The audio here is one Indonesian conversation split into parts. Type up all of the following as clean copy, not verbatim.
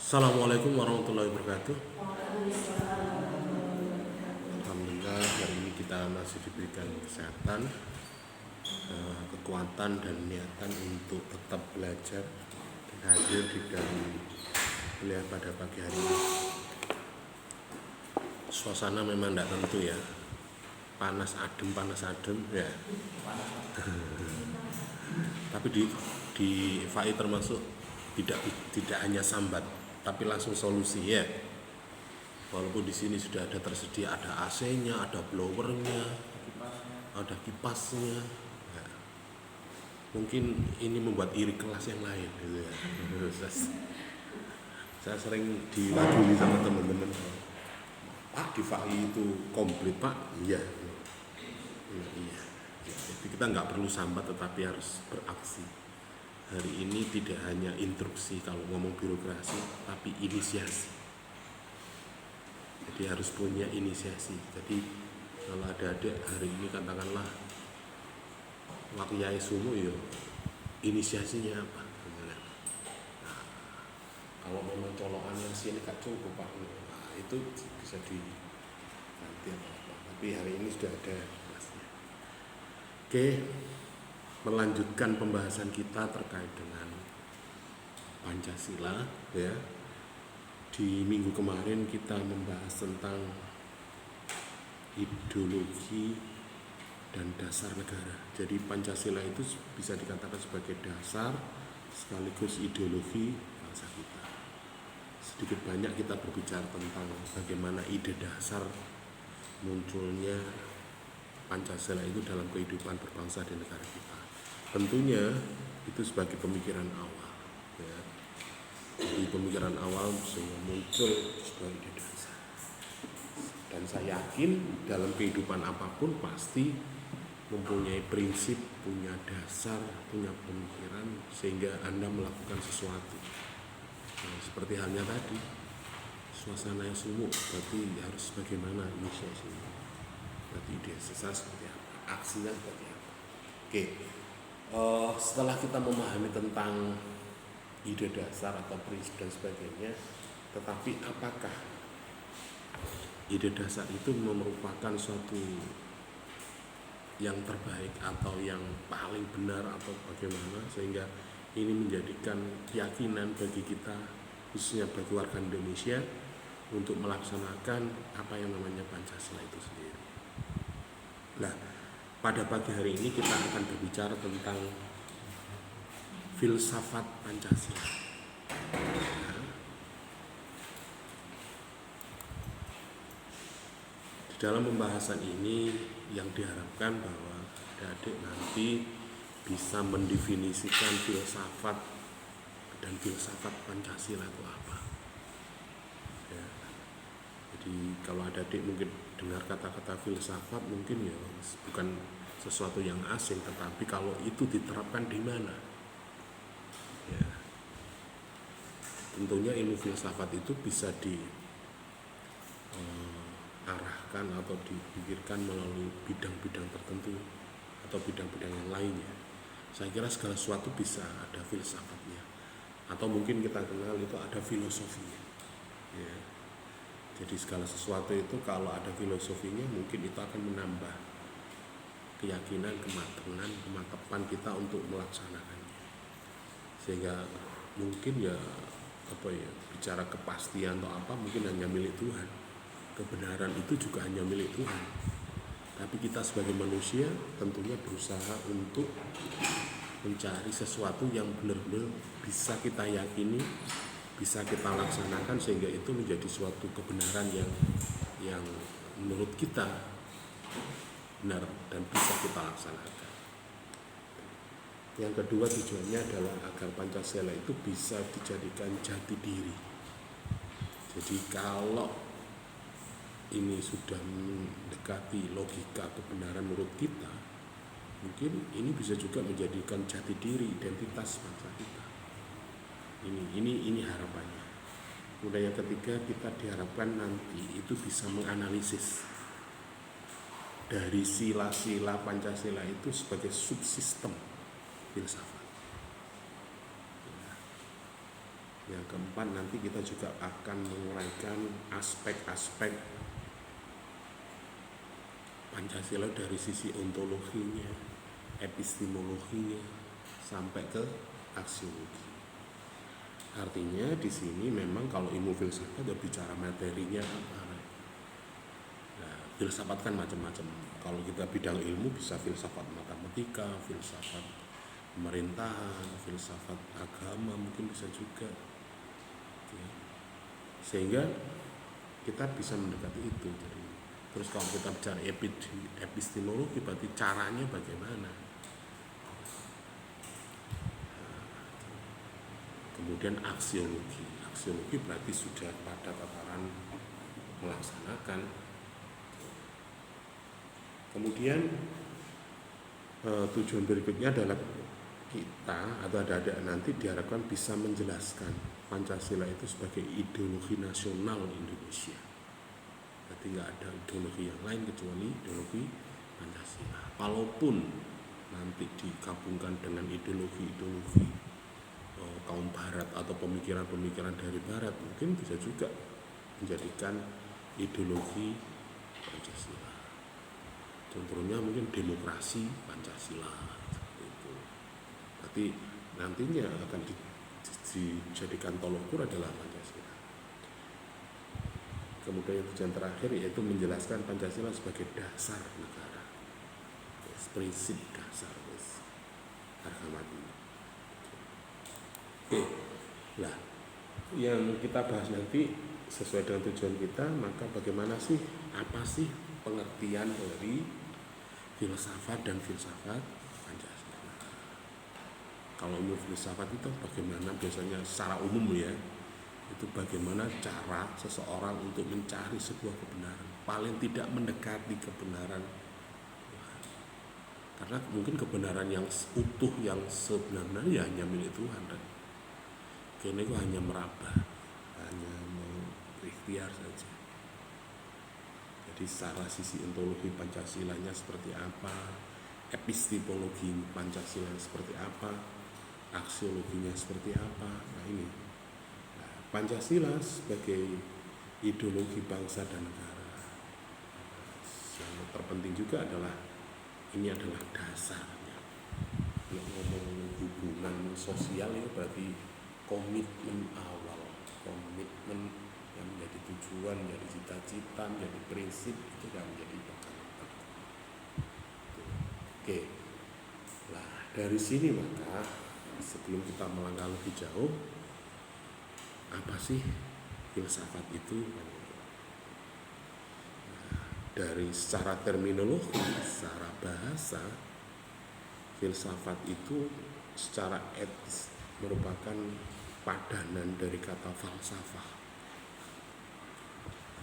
Assalamualaikum warahmatullahi wabarakatuh. Alhamdulillah hari ini kita masih diberikan kesehatan, kekuatan dan niatan untuk tetap belajar dan hadir di dalam kuliah pada pagi hari ini. Suasana memang tidak tentu ya, panas adem ya. Tapi di FAI termasuk tidak hanya sambat, tapi langsung solusi ya. Walaupun di sini sudah ada tersedia, ada AC-nya, ada blowernya, ada kipasnya. Ya. Mungkin ini membuat iri kelas yang lain, gitu ya. Saya sering diladuni sama teman-teman, Pak di FAI itu komplit Pak, iya. Jadi kita nggak perlu sambat, tetapi harus beraksi. Hari ini tidak hanya instruksi kalau ngomong birokrasi, tapi inisiasi. Jadi harus punya inisiasi. Jadi kalau ada adik hari ini katakanlah wakyai sumu ya, inisiasinya apa? Nah, kalau memang colokan yang sini gak cukup Pak, nah, itu bisa diganti apa. Tapi hari ini sudah ada kelasnya. Oke, melanjutkan pembahasan kita terkait dengan Pancasila ya. Di minggu kemarin kita membahas tentang ideologi dan dasar negara. Jadi Pancasila itu bisa dikatakan sebagai dasar sekaligus ideologi bangsa kita. Sedikit banyak kita berbicara tentang bagaimana ide dasar munculnya Pancasila itu dalam kehidupan berbangsa di negara kita. Tentunya itu sebagai pemikiran awal ya. Di pemikiran awal sehingga muncul sebuah ide dasar. Dan saya yakin dalam kehidupan apapun pasti mempunyai prinsip, punya dasar, punya pemikiran sehingga Anda melakukan sesuatu. Nah, seperti halnya tadi, suasana yang sumuk, berarti harus bagaimana inisiasinya. Berarti ide dasar seperti apa, aksinya seperti apa. Oke, setelah kita memahami tentang ide dasar atau prinsip dan sebagainya, tetapi apakah ide dasar itu merupakan suatu yang terbaik atau yang paling benar atau bagaimana, sehingga ini menjadikan keyakinan bagi kita khususnya bagi warga Indonesia untuk melaksanakan apa yang namanya Pancasila itu sendiri. Nah, pada pagi hari ini kita akan berbicara tentang filsafat Pancasila. Nah, di dalam pembahasan ini yang diharapkan bahwa adik-adik nanti bisa mendefinisikan filsafat dan filsafat Pancasila itu apa. Ya. Jadi kalau adik-adik mungkin dengar kata-kata filsafat mungkin ya bukan sesuatu yang asing, tetapi kalau itu diterapkan di mana? Ya. Tentunya ilmu filsafat itu bisa diarahkan atau dipikirkan melalui bidang-bidang tertentu atau bidang-bidang yang lainnya. Saya kira segala sesuatu bisa ada filsafatnya, atau mungkin kita kenal itu ada filosofinya ya. Jadi segala sesuatu itu kalau ada filosofinya mungkin itu akan menambah keyakinan, kematangan, kemantapan kita untuk melaksanakannya. Sehingga mungkin ya bicara kepastian atau apa mungkin hanya milik Tuhan. Kebenaran itu juga hanya milik Tuhan. Tapi kita sebagai manusia tentunya berusaha untuk mencari sesuatu yang benar-benar bisa kita yakini, bisa kita laksanakan sehingga itu menjadi suatu kebenaran yang menurut kita benar dan bisa kita laksanakan. Yang kedua tujuannya adalah agar Pancasila itu bisa dijadikan jati diri. Jadi kalau ini sudah mendekati logika kebenaran menurut kita, mungkin ini bisa juga menjadikan jati diri identitas bangsa kita. Ini harapannya. Kemudian yang ketiga, kita diharapkan nanti itu bisa menganalisis dari sila-sila Pancasila itu sebagai subsistem filsafat. Yang keempat, nanti kita juga akan menguraikan aspek-aspek Pancasila dari sisi ontologinya, epistemologinya, sampai ke aksiologi. Artinya di sini memang kalau ilmu filsafat udah bicara materinya apa. Nah, filsafat kan macam-macam. Kalau kita bidang ilmu bisa filsafat matematika, filsafat pemerintahan, filsafat agama mungkin bisa juga. Sehingga kita bisa mendekati itu. Jadi, terus kalau kita bicara epistemologi berarti caranya bagaimana. Kemudian aksiologi berarti sudah pada tataran melaksanakan. Kemudian tujuan berikutnya adalah kita atau adik-adik nanti diharapkan bisa menjelaskan Pancasila itu sebagai ideologi nasional Indonesia. Berarti nggak ada ideologi yang lain kecuali ideologi Pancasila. Walaupun nanti digabungkan dengan ideologi kaum Barat atau pemikiran-pemikiran dari Barat, mungkin bisa juga menjadikan ideologi Pancasila. Contohnya mungkin demokrasi Pancasila seperti itu. Berarti nantinya akan dijadikan tolok ukur adalah Pancasila. Kemudian tujuan terakhir yaitu menjelaskan Pancasila sebagai dasar negara, prinsip dasar harga mati. Oke, lah yang kita bahas nanti sesuai dengan tujuan kita, maka bagaimana sih, apa sih pengertian dari filsafat dan filsafat Pancasila. Kalau ilmu filsafat itu bagaimana biasanya secara umum ya, itu bagaimana cara seseorang untuk mencari sebuah kebenaran, paling tidak mendekati kebenaran. Karena mungkin kebenaran yang utuh, yang sebenarnya ya hanya milik Tuhan. Kini itu hanya meraba, hanya berikhtiar saja. Jadi secara sisi ontologi Pancasilanya seperti apa, epistemologi Pancasila seperti apa, aksiologinya seperti apa. Nah ini, Pancasila sebagai ideologi bangsa dan negara. Yang terpenting juga adalah ini adalah dasarnya. Kalau ngomong hubungan sosial ya berarti komitmen awal, komitmen yang menjadi tujuan, menjadi cita-cita, menjadi prinsip, itu yang menjadi bekal. Oke, nah dari sini maka sebelum kita melangkah lebih jauh, apa sih filsafat itu? Dari secara terminologi, secara bahasa, filsafat itu secara etis merupakan padanan dari kata falsafah.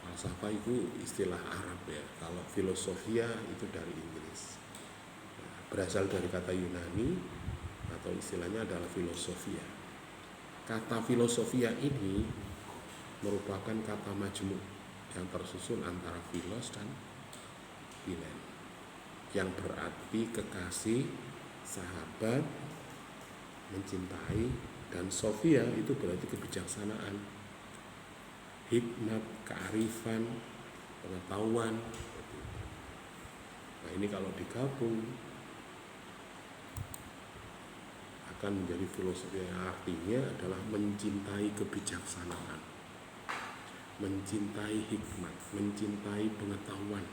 Falsafah itu istilah Arab ya, kalau filosofia itu dari Inggris. Berasal dari kata Yunani atau istilahnya adalah filosofia. Kata filosofia ini merupakan kata majmuk yang tersusun antara philos dan philen, yang berarti kekasih, sahabat, mencintai, dan sofia itu berarti kebijaksanaan, hikmat, kearifan, pengetahuan. Nah ini kalau digabung akan menjadi filosofi yang artinya adalah mencintai kebijaksanaan, mencintai hikmat, mencintai pengetahuan.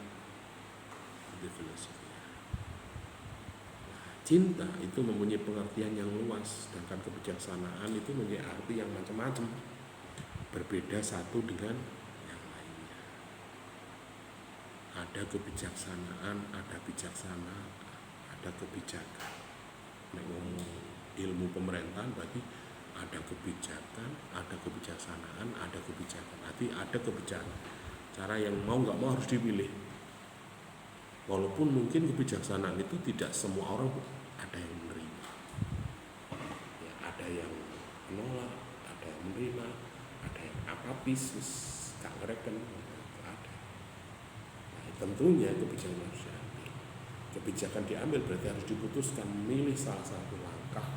Itu filosofi. Nah, cinta itu mempunyai pengertian yang luas, sedangkan kebijaksanaan itu mempunyai arti yang macam-macam, berbeda satu dengan yang lainnya. Ada kebijaksanaan, ada bijaksana, ada kebijakan. Nek ngomong ilmu pemerintahan berarti ada kebijakan, ada kebijaksanaan, ada kebijakan. Berarti ada kebijakan. Cara yang mau nggak mau harus dipilih. Walaupun mungkin kebijaksanaan itu tidak semua orang ada yang menerima. Ya, ada yang menolak, ada yang menerima, ada yang apatis, gak ngereken, ada. Nah, tentunya kebijakan harus diambil. Kebijakan diambil berarti harus diputuskan, memilih salah satu langkah,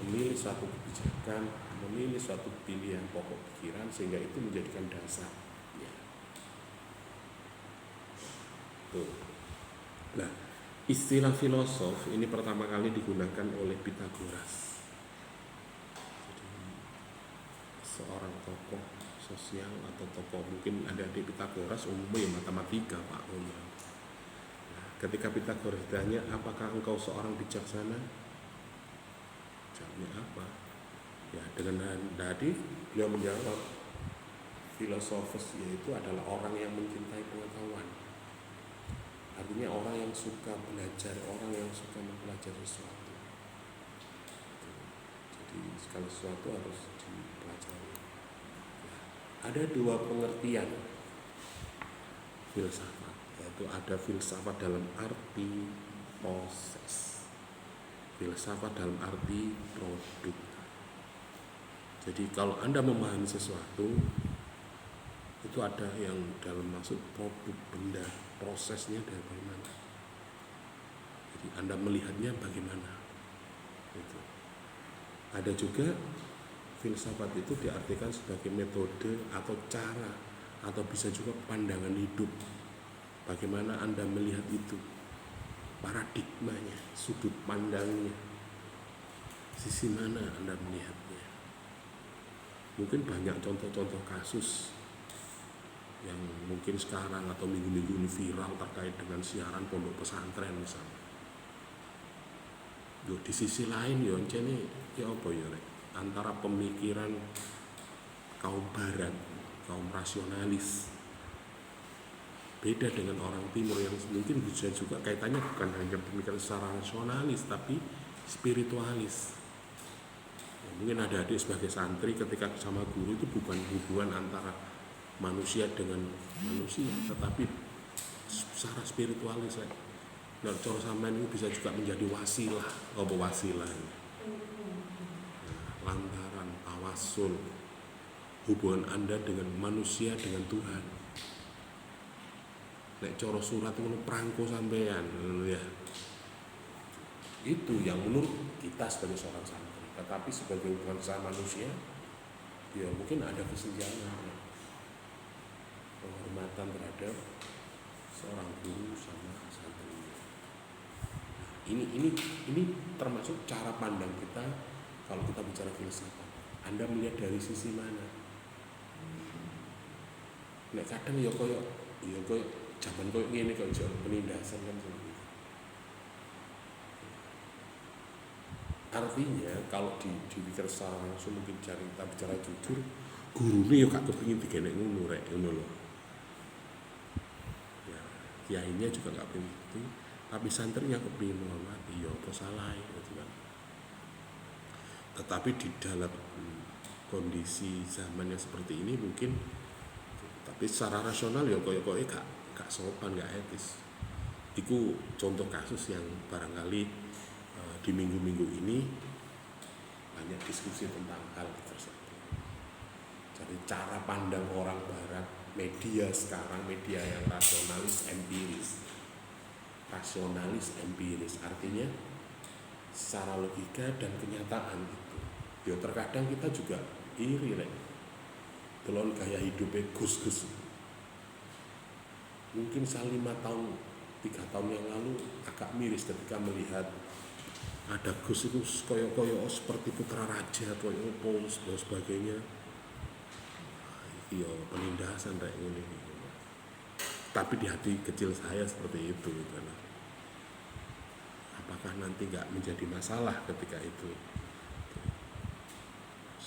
memilih satu kebijakan, memilih suatu pilihan pokok pikiran sehingga itu menjadikan dasar. Ya. Tuh. Nah, istilah filosof ini pertama kali digunakan oleh Pythagoras. Jadi, seorang tokoh sosial atau tokoh mungkin adik-adik Pythagoras umumnya matematika Pak Umar. Nah, ketika Pythagoras ditanya, apakah engkau seorang bijaksana? Jawabnya apa? Ya, dengan tadi beliau menjawab, filosofis yaitu adalah orang yang mencintai pengetahuan. Artinya orang yang suka belajar, orang yang suka mempelajari sesuatu. Jadi segala sesuatu harus dipelajari. Ada dua pengertian filsafat, yaitu ada filsafat dalam arti proses, filsafat dalam arti produk. Jadi kalau Anda memahami sesuatu, itu ada yang dalam maksud produk benda, prosesnya dari bagaimana. Jadi Anda melihatnya bagaimana. Gitu. Ada juga filsafat itu diartikan sebagai metode atau cara, atau bisa juga pandangan hidup. Bagaimana Anda melihat itu, paradigmanya, sudut pandangnya, sisi mana Anda melihatnya. Mungkin banyak contoh-contoh kasus yang mungkin sekarang atau minggu-minggu ini viral terkait dengan siaran pondok pesantren misalnya. Yo, di sisi lain yo ini ya apa ya, antara pemikiran kaum barat, kaum rasionalis, beda dengan orang timur yang mungkin bisa juga kaitannya bukan hanya pemikiran secara rasionalis tapi spiritualis. Ya, mungkin ada adik sebagai santri ketika sama guru itu bukan hubungan antara manusia dengan manusia, tetapi secara spiritualis. Nah, cara sampean itu bisa juga menjadi wasilah, apa wasilah? Lantaran tawasul, hubungan Anda dengan manusia, dengan Tuhan. Nek cara surat itu prangko sampean, ya. Itu yang menurut kita sebagai seorang santri. Tetapi sebagai hubungan sama manusia, ya mungkin ada kesenjangan, penghormatan terhadap seorang guru sama santri. Ini termasuk cara pandang kita kalau kita bicara filsafat. Anda melihat dari sisi mana? Nek kadang ya koyo zaman koyo ngene kok jauh penindasan kan seperti itu. Artinya kalau dipikir secara langsung mungkin kita bicara jujur, gurune ya gak kepengin digenek ngono rek ngono lho. Ya, kiainya juga gak pengen itu, tapi santrinya kepengin menghormati, ya apa salah gitu kan. Tetapi di dalam kondisi zaman yang seperti ini mungkin, tapi secara rasional ya koyo-koyo gak sopan, gak etis. Itu contoh kasus yang barangkali di minggu-minggu ini banyak diskusi tentang hal tersebut. Jadi cara pandang orang barat, media sekarang, media yang rasionalis empiris, artinya secara logika dan kenyataan itu. Ya terkadang kita juga iri rek. Delon gaya hidupnya Gus-Gus. Mungkin 5 tahun, 3 tahun yang lalu agak miris ketika melihat ada Gus itu koyo-koyo seperti putra raja atau dan sebagainya. Iya, penindasan kayak ini. Tapi di hati kecil saya seperti itu gitu. Apakah nanti nggak menjadi masalah ketika itu?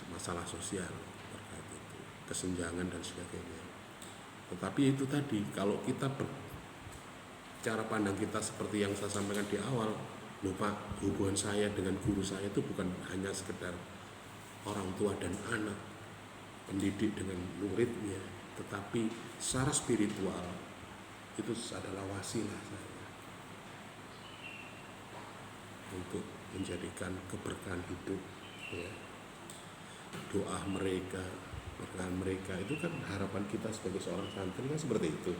Masalah sosial terkait itu, kesenjangan dan sebagainya. Tetapi itu tadi, kalau kita cara pandang kita seperti yang saya sampaikan di awal, lupa hubungan saya dengan guru saya itu bukan hanya sekedar orang tua dan anak, pendidik dengan muridnya, tetapi secara spiritual itu adalah wasilah saya untuk menjadikan keberkahan hidup, ya. Doa mereka, berkahan mereka itu kan harapan kita sebagai seorang santri kan seperti itu.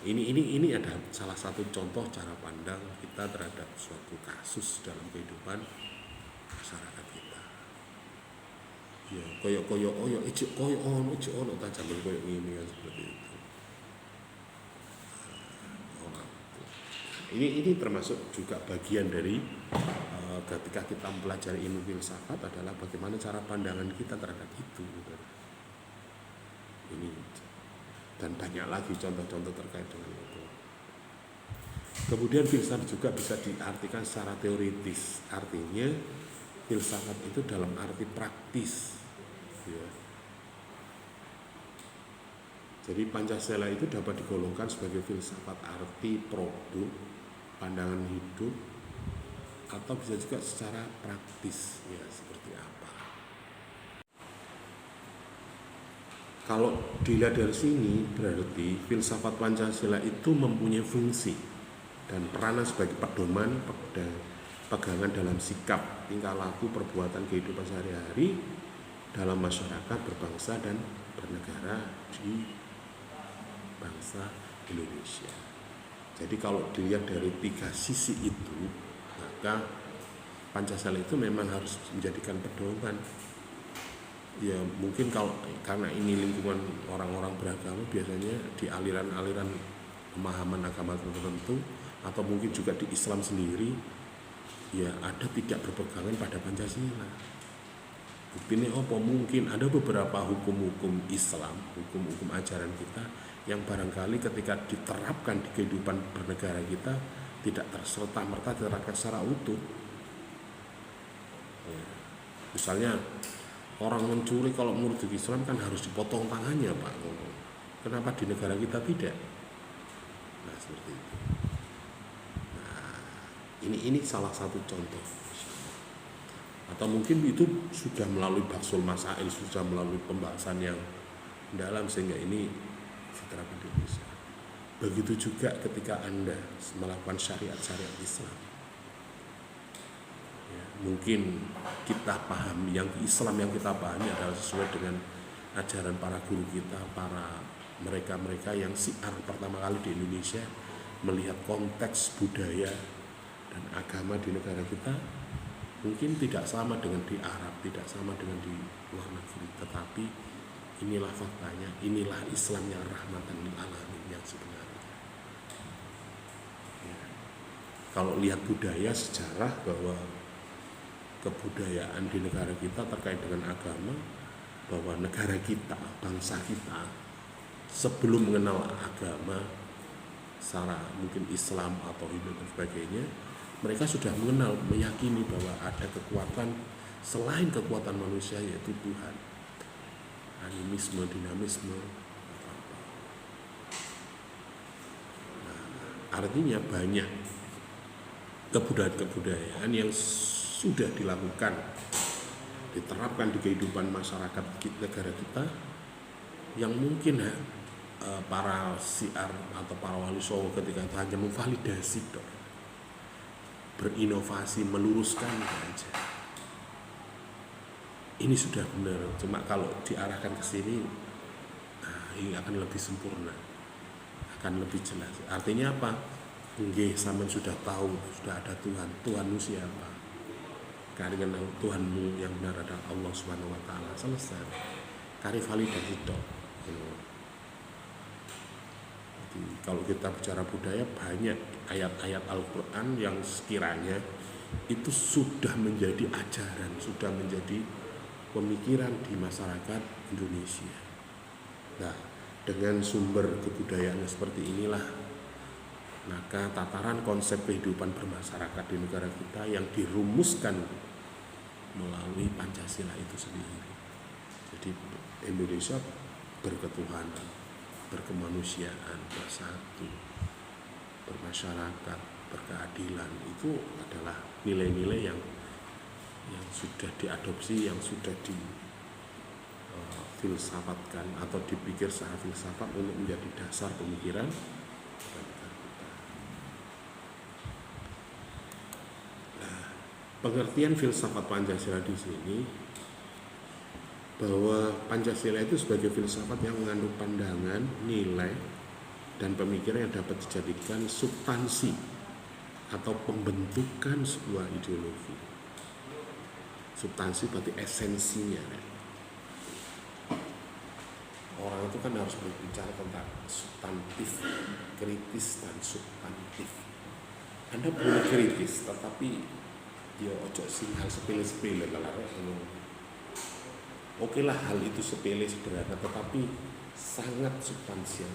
Ini ada salah satu contoh cara pandang kita terhadap suatu kasus dalam kehidupan masyarakat kita. Ya, koyok ijek ono ta jaman koyok ngene kan seperti itu. Ini termasuk juga bagian dari ketika kita mempelajari ilmu filsafat adalah bagaimana cara pandangan kita terhadap itu. Ini dan banyak lagi contoh-contoh terkait dengan itu. Kemudian filsafat juga bisa diartikan secara teoritis, artinya filsafat itu dalam arti praktis. Ya. Jadi Pancasila itu dapat digolongkan sebagai filsafat arti produk, pandangan hidup, atau bisa juga secara praktis, ya seperti apa. Kalau dilihat dari sini, berarti filsafat Pancasila itu mempunyai fungsi dan peranan sebagai pedoman pegangan dalam sikap, tingkah laku, perbuatan kehidupan sehari-hari dalam masyarakat berbangsa dan bernegara di bangsa Indonesia. Jadi kalau dilihat dari 3 sisi itu, maka Pancasila itu memang harus menjadikan pedoman. Ya mungkin karena ini lingkungan orang-orang beragama, biasanya di aliran-aliran pemahaman agama tertentu, atau mungkin juga di Islam sendiri, ya ada tidak berpegangan pada Pancasila. Buktinya mungkin ada beberapa hukum-hukum Islam, hukum-hukum ajaran kita yang barangkali ketika diterapkan di kehidupan bernegara kita tidak serta-merta diterapkan secara utuh. Ya. Misalnya orang mencuri kalau menurut Islam kan harus dipotong tangannya, Pak. Kenapa di negara kita tidak? Nah seperti itu. Nah, ini salah satu contoh. Atau mungkin itu sudah melalui Bahsul Masail, sudah melalui pembahasan yang dalam sehingga ini diterapkan di Indonesia. Begitu juga ketika Anda melakukan syariat-syariat Islam. Ya, mungkin kita pahami, yang Islam yang kita pahami adalah sesuai dengan ajaran para guru kita, para mereka-mereka yang syiar pertama kali di Indonesia melihat konteks budaya dan agama di negara kita. Mungkin tidak sama dengan di Arab, tidak sama dengan di luar negeri, tetapi inilah faktanya, inilah Islam yang rahmatan lil alamin yang sebenarnya. Ya. Kalau lihat budaya, sejarah bahwa kebudayaan di negara kita terkait dengan agama, bahwa negara kita, bangsa kita, sebelum mengenal agama, secara mungkin Islam atau Hindu dan sebagainya, mereka sudah mengenal, meyakini bahwa ada kekuatan selain kekuatan manusia, yaitu Tuhan. Animisme, dinamisme, apa-apa. Nah, artinya banyak kebudayaan yang sudah dilakukan, diterapkan di kehidupan masyarakat negara kita, yang mungkin para syiar atau para wali songo ketika itu hanya memvalidasi berinovasi, meluruskan aja. Ini sudah benar, cuma kalau diarahkan ke sini, ini akan lebih sempurna, akan lebih jelas. Artinya apa? Nggih, sampean sudah tahu, sudah ada Tuhan. Tuhanmu siapa? Karena Tuhanmu yang benar adalah Allah Subhanahu wa taala. Selesai. Kari validasi tok. Kalau kita bicara budaya, banyak ayat-ayat Al-Quran yang sekiranya itu sudah menjadi ajaran, sudah menjadi pemikiran di masyarakat Indonesia. Nah, dengan sumber kebudayaan seperti inilah, maka tataran konsep kehidupan bermasyarakat di negara kita yang dirumuskan melalui Pancasila itu sendiri. Jadi Indonesia berketuhanan, berkemanusiaan, bersatu, bermasyarakat, berkeadilan, itu adalah nilai-nilai yang sudah diadopsi, yang sudah difilsafatkan atau dipikir secara filsafat untuk menjadi dasar pemikiran. Nah, pengertian filsafat Pancasila di sini, bahwa Pancasila itu sebagai filsafat yang mengandung pandangan, nilai, dan pemikiran yang dapat dijadikan substansi atau pembentukan sebuah ideologi. Substansi berarti esensinya. Orang itu kan harus berbicara tentang substantif, kritis dan substantif. Anda boleh kritis, tetapi ya ojo sing hal sepele-sepele kalau oke lah hal itu sepele sederhana, tetapi sangat substansial.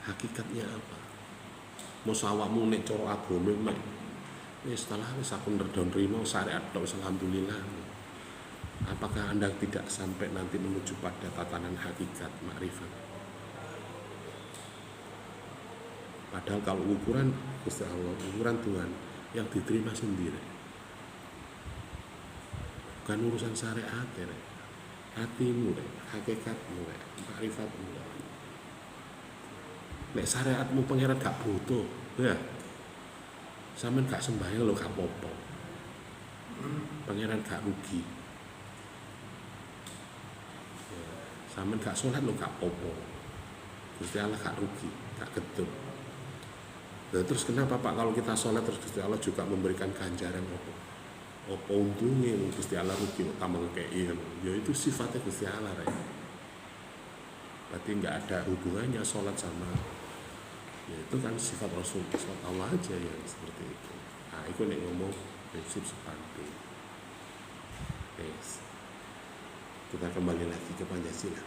Hakikatnya apa? Mau sawakmu nek cara agama mek wis setelah wis aku nrimo syariat tok alhamdulillah. Apakah Anda tidak sampai nanti menuju pada tatanan hakikat makrifat? Padahal kalau ukuran Gusti Allah, ukuran Tuhan yang diterima sendiri. Bukan urusan syariat ya, hatimu, hakikatmu, makrifatmu. Nek syariatmu pangeran gak butuh, ya. Sampeyan gak sembahyang lo gak apa-apa. Pangeran gak rugi. Sampeyan gak sholat lo gak apa-apa. Gusti Allah gak rugi, gak getun. Nah, terus kenapa Pak kalau kita sholat terus Gusti Allah juga memberikan ganjaran apa? Apa untungnya Gusti Allah rugi tambah ngekei? Ya itu sifatnya Gusti Allah ya. Berarti nggak ada hubungannya sholat sama ya itu kan sifat Rasul Allah aja yang seperti itu. Nah itu nek ngomong prinsip seperti yes. Kita kembali lagi ke Pancasila.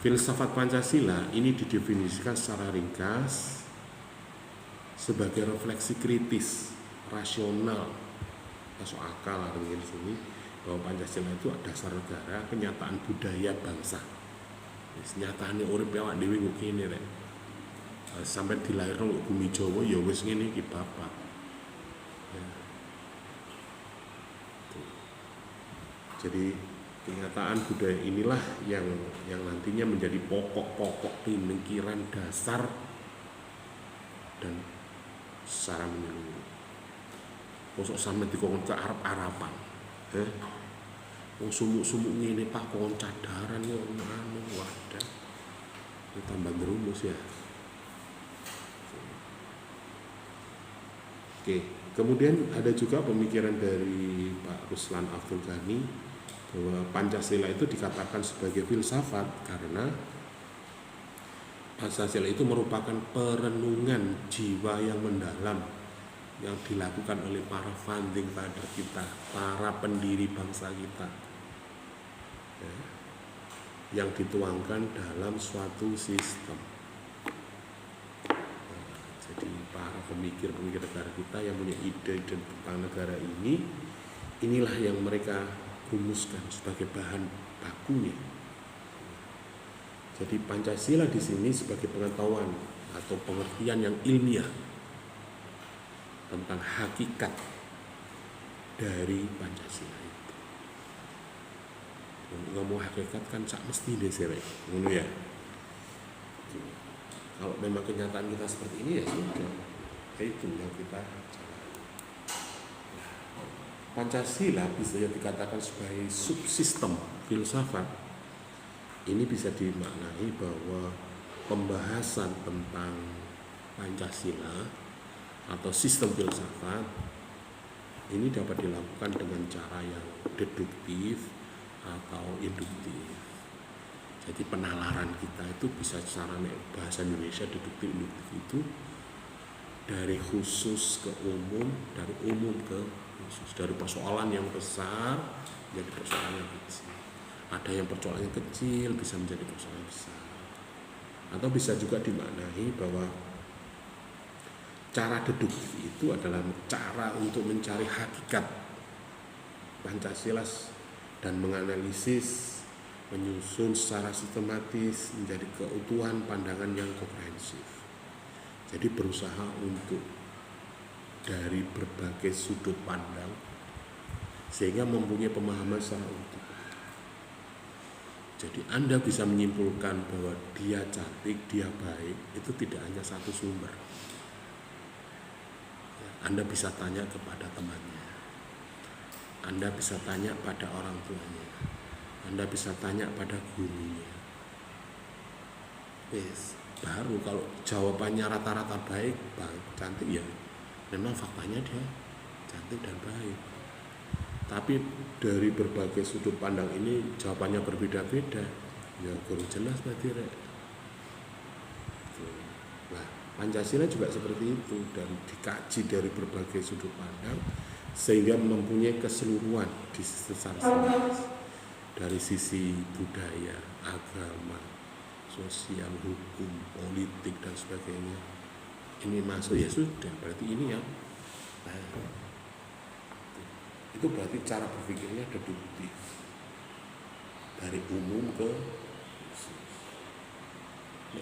Filsafat Pancasila ini didefinisikan secara ringkas sebagai refleksi kritis, rasional, masuk akal artinya di sini bahwa Pancasila itu dasar negara, kenyataan budaya bangsa. Nyatane urip awak dhewe kok kene rek. Sampai dilairno kok bumi Jawa ya wis ngene iki bapak. Ya. Jadi kenyataan budaya inilah yang nantinya menjadi pokok-pokok pemikiran dasar dan secara menyeluruh. Mosok sampe dikon ke Arab-Araban. Wong sumuk-sumuk ngene Pak kon cadaran yo anu wadah. Ini tambah berumus ya. Oke, kemudian ada juga pemikiran dari Pak Ruslan Abdul Ghani bahwa Pancasila itu dikatakan sebagai filsafat karena Pancasila itu merupakan perenungan jiwa yang mendalam yang dilakukan oleh para founding father kita, para pendiri bangsa kita, ya, yang dituangkan dalam suatu sistem. Nah, jadi para pemikir-pemikir negara kita yang punya ide tentang negara ini, inilah yang mereka rumuskan sebagai bahan bakunya. Jadi Pancasila di sini sebagai pengetahuan atau pengertian yang ilmiah tentang hakikat dari Pancasila itu. Ngomong hakikat kan sak mesti deh sirek, ngono ya. Kalau memang kenyataan kita seperti ini ya sudah, itu yang kita jalani. Pancasila bisa dikatakan sebagai subsistem filsafat. Ini bisa dimaknai bahwa pembahasan tentang Pancasila atau sistem filsafat ini dapat dilakukan dengan cara yang deduktif atau induktif. Jadi penalaran kita itu bisa secara bahasa Indonesia deduktif induktif itu dari khusus ke umum, dari umum ke khusus, dari persoalan yang besar menjadi persoalan yang kecil. Ada yang persoalan yang kecil bisa menjadi persoalan besar. Atau bisa juga dimaknai bahwa cara deduktif itu adalah cara untuk mencari hakikat Pancasila dan menganalisis, menyusun secara sistematis menjadi keutuhan pandangan yang komprehensif. Jadi berusaha untuk dari berbagai sudut pandang sehingga mempunyai pemahaman secara utuh. Jadi Anda bisa menyimpulkan bahwa dia cantik, dia baik, itu tidak hanya satu sumber. Anda bisa tanya kepada temannya, Anda bisa tanya pada orang tuanya, Anda bisa tanya pada gurunya. Yes, baru kalau jawabannya rata-rata baik, cantik ya, memang faktanya dia cantik dan baik. Tapi dari berbagai sudut pandang ini jawabannya berbeda-beda. Ya kurang jelas berarti rek. Nah, Pancasila juga seperti itu dan dikaji dari berbagai sudut pandang sehingga mempunyai keseluruhan di secara dari sisi budaya, agama, sosial, hukum, politik dan sebagainya. Ini masuk ya sudah, berarti ini yang itu berarti cara berpikirnya deduktif dari umum ke khusus.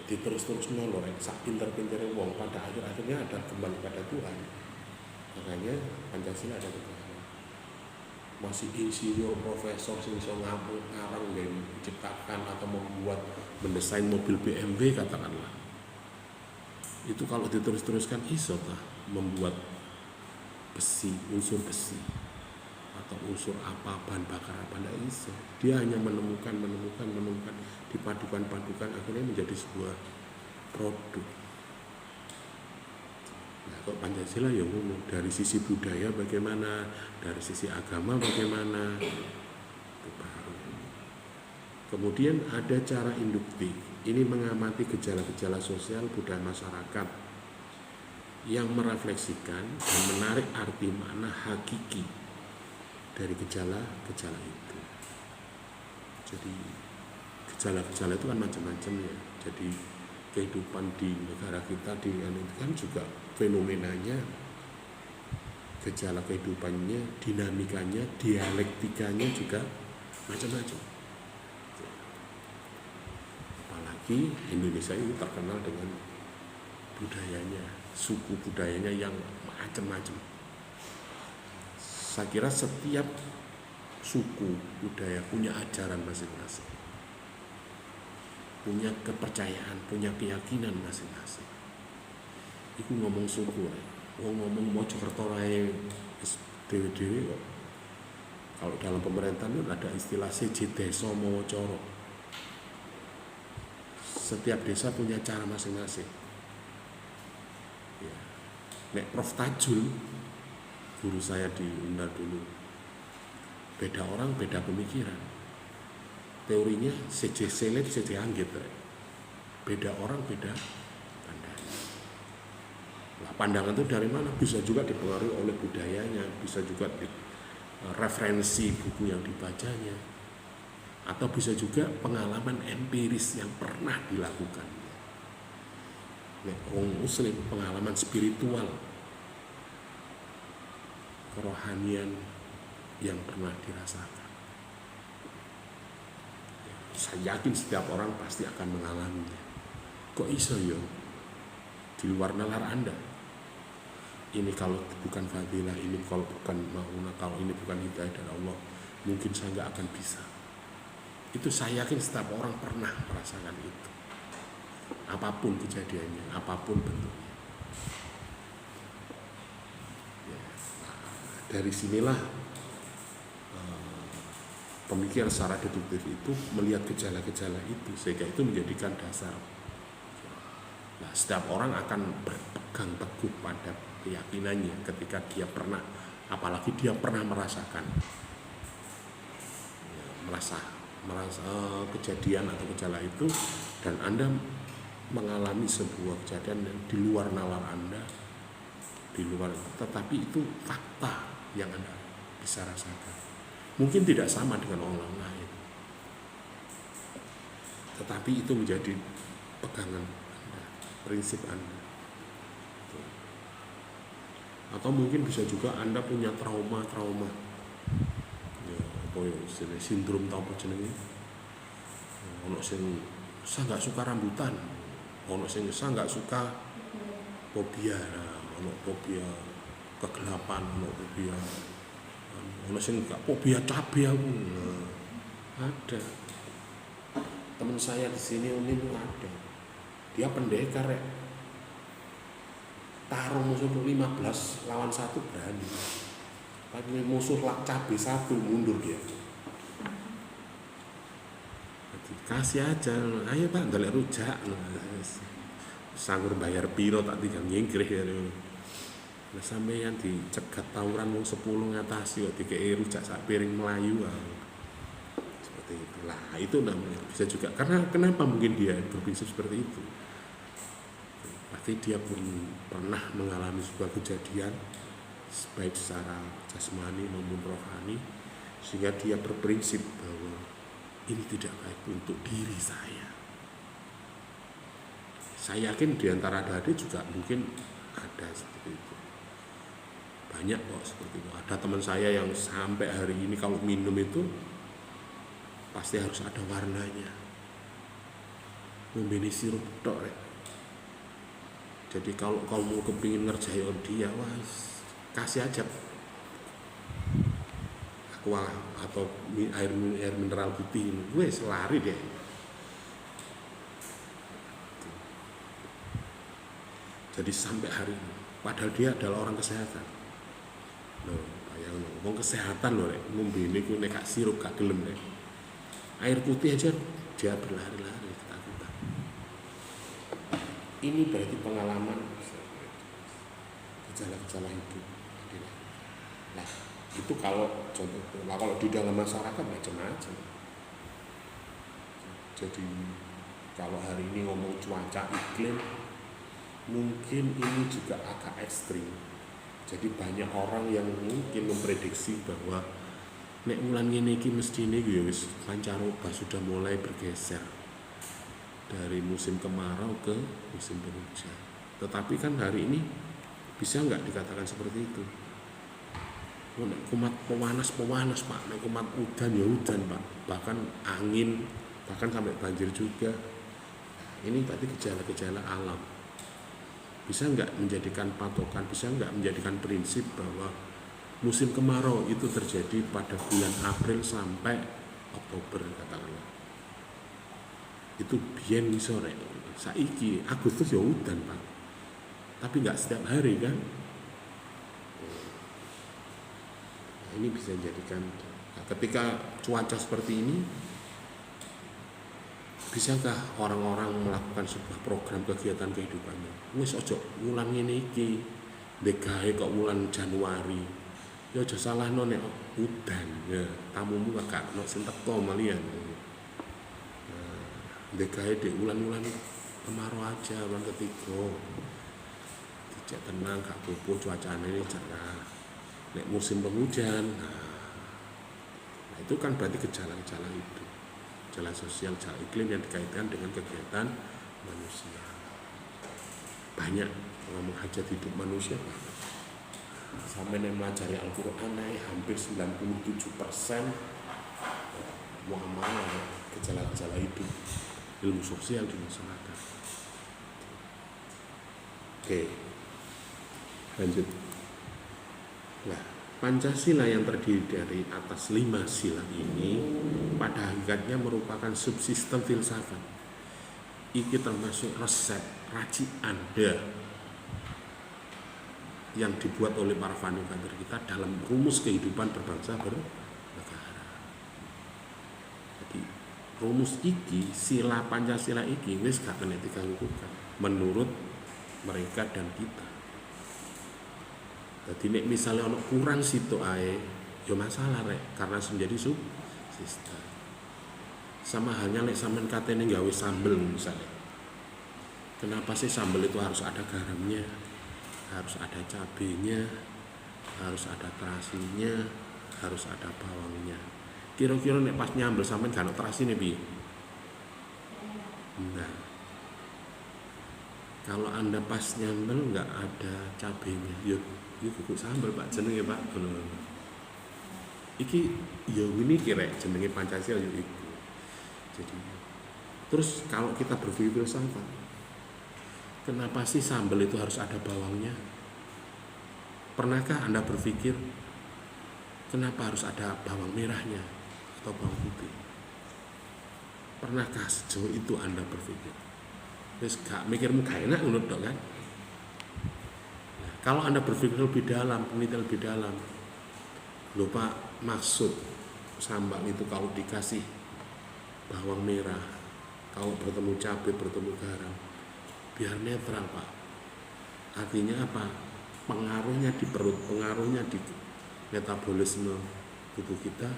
Terus nolong, sak pinter-pinternya wong pada akhirnya ada kembali pada Tuhan. Makanya Pancasila ada Tuhan. Masih insinyur, profesor, sing iso ngarang dan menciptakan atau membuat, mendesain mobil BMW katakanlah. Itu kalau diterus-teruskan iso lah membuat besi, unsur besi atau unsur apa, bahan bakar apa, tidak iso. Dia hanya menemukan, dipadukan akhirnya menjadi sebuah produk. Nah, kok Pancasila ya ngomong dari sisi budaya bagaimana, dari sisi agama bagaimana, itu baru. Kemudian ada cara induktif. Ini mengamati gejala-gejala sosial budaya masyarakat yang merefleksikan dan menarik arti makna hakiki dari gejala-gejala itu. Jadi gejala-gejala itu kan macam-macam ya. Jadi kehidupan di negara kita di itu kan juga fenomenanya, gejala kehidupannya, dinamikanya, dialektikanya juga macam-macam. Apalagi Indonesia itu terkenal dengan budayanya, suku budayanya yang macam-macam. Saya kira setiap suku budaya punya ajaran masing-masing, punya kepercayaan, punya keyakinan masing-masing. Iku ngomong suku, ngomong Mojokerto rae dewe-dewe kok. Kalau dalam pemerintahan itu ada istilah CJ Desa Mowocoro. Setiap desa punya cara masing-masing. Ya. Nek Prof Tajul, guru saya di Undar dulu, beda orang beda pemikiran. Teorinya CJ Selit, CJ Anggit, beda orang beda pandangan. Nah, pandangan itu dari mana? Bisa juga dipengaruhi oleh budayanya, bisa juga referensi buku yang dibacanya, atau bisa juga pengalaman empiris yang pernah dilakukan. Nek orang Muslim pengalaman spiritual, kerohanian yang pernah dirasakan. Saya yakin setiap orang pasti akan mengalaminya. Kok iso ya? Di luar nalar Anda. Ini kalau bukan fadilah, ini kalau bukan mauna, kalau ini bukan hidayah dari Allah, mungkin saya nggak akan bisa. Itu saya yakin setiap orang pernah merasakan itu. Apapun kejadiannya, apapun bentuknya. Ya, nah, dari sinilah pemikiran secara deduktif itu melihat gejala-gejala itu sehingga itu menjadikan dasar. Nah, setiap orang akan berpegang teguh pada keyakinannya ketika dia pernah, apalagi dia pernah merasakan, ya, merasa kejadian atau gejala itu, dan Anda mengalami sebuah kejadian yang di luar nalar Anda, di luar, tetapi itu fakta yang Anda bisa rasakan. Mungkin tidak sama dengan orang lain, tetapi itu menjadi pegangan Anda, prinsip Anda. Atau mungkin bisa juga Anda punya trauma, ya, apa ya, sindrom atau apa jenenge, ono sing saya nggak suka rambutan, ono sing saya nggak suka fobia, ono fobia kegelapan, ono fobia, ono sing gak fobia cabe aku. Ada teman saya di sini itu ada, dia pendekar ya, tarung musuh 15 lawan 1 berani, tapi musuh cabe 1 mundur dia. Kasih aja, ayo Pak ndelok rujak, sanggur bayar piro tak tinggal nyingkrih ya. Lah sampeyan dicegat tawuran wong 10 ngatasi kok dikei rujak sak piring Melayu. Seperti itu. Lah, itu namanya bisa juga. Karena kenapa mungkin dia berprinsip seperti itu? Pasti dia pun pernah mengalami sebuah kejadian baik secara jasmani maupun rohani, sehingga dia berprinsip bahwa ini tidak baik untuk diri saya. Saya yakin di antara adik-adik juga mungkin ada seperti itu. Banyak kok seperti itu. Ada teman saya yang sampai hari ini kalau minum itu pasti harus ada warnanya. Membeli sirup tok. Jadi kalau kamu kepingin ngerjai dia, wah kasih aja aqua atau air mineral putih, gue selari deh. Jadi sampai hari ini, padahal dia adalah orang kesehatan. Loh, bayang ngomong kesehatan loh, ngombe ini gue nekak sirup gak gelem deh. Air putih aja dia berlari-lari ketakutan. Ini berarti pengalaman gejala-gejala hidup. Nah, itu kalau contoh, nah kalau di dalam masyarakat macam-macam. Jadi kalau hari ini ngomong cuaca iklim, mungkin ini juga agak ekstrim. Jadi banyak orang yang mungkin memprediksi bahwa nek wulan ngene iki mestine ya wis pancaroba sudah mulai bergeser dari musim kemarau ke musim penghujan. Tetapi kan hari ini bisa nggak dikatakan seperti itu? Nek kumat pewanas Pak, nek kumat udan ya udan Pak, bahkan angin, bahkan sampai banjir juga. Ini berarti gejala-gejala alam. Bisa nggak menjadikan patokan, bisa nggak menjadikan prinsip bahwa musim kemarau itu terjadi pada bulan April sampai Oktober katakanlah. Itu biyen sore. Saiki Agustus ya udan Pak. Tapi nggak setiap hari kan. Nah, ini bisa dijadikan ketika cuaca seperti ini, bisakah orang-orang melakukan sebuah program kegiatan kehidupannya? Wis ojo wulan ngene iki, ndek gawe kok wulan Januari. Ya aja salahno nek udan ya, tamumu gak ono sing teko malian. Nah, ndek gawe dek wulan-wulan kemarau aja, wulan ketiga. Dijak tenang gak apa-apa cuacane cerah. Nek musim penghujan, nah itu kan berarti gejala-gejala itu. Gejala sosial, gejala iklim yang dikaitkan dengan kegiatan manusia. Banyak ngomong hajat hidup manusia. Sampai yang melajari Al-Quran hampir 97% muamalah gejala-gejala hidup, ilmu sosial di masyarakat. Oke, lanjut. Nah, Pancasila yang terdiri dari atas 5 sila ini pada hakikatnya merupakan subsistem filsafat. Iki termasuk resep racikan yang dibuat oleh para founder kita dalam rumus kehidupan berbangsa bernegara. Jadi rumus iki, sila Pancasila iki wis gak kena diganggukan menurut mereka dan kita. Jadi nek misalnya ono kurang situ ae, ya masalah rek, karena menjadi subsistem. Sama halnya nek sampean katene gawe sambel misalnya. Kenapa sih sambel itu harus ada garamnya, harus ada cabenya, harus ada terasinya, harus ada bawangnya. Kira-kira nek pas nyambel sampean gak ono terasine piye? Nah, kalau Anda pas nyambel nggak ada cabenya, yuk kuku sambel Pak jenenge Pak. Iki ya ini kira jenenge Pancasila yo iku. Jadi terus kalau kita berpikir filsafat, kenapa sih sambel itu harus ada bawangnya? Pernahkah Anda berpikir kenapa harus ada bawang merahnya atau bawang putih? Pernahkah sejauh itu Anda berpikir? Terus gak mikirmu gak enak ngono tok kan? Nah, kalau Anda berpikir lebih dalam, penelitian lebih dalam, lho Pak, maksud sambal itu kalau dikasih bawang merah, kalau bertemu cabai, bertemu garam, biar netral Pak. Artinya apa? pengaruhnya di perut, pengaruhnya di metabolisme tubuh kita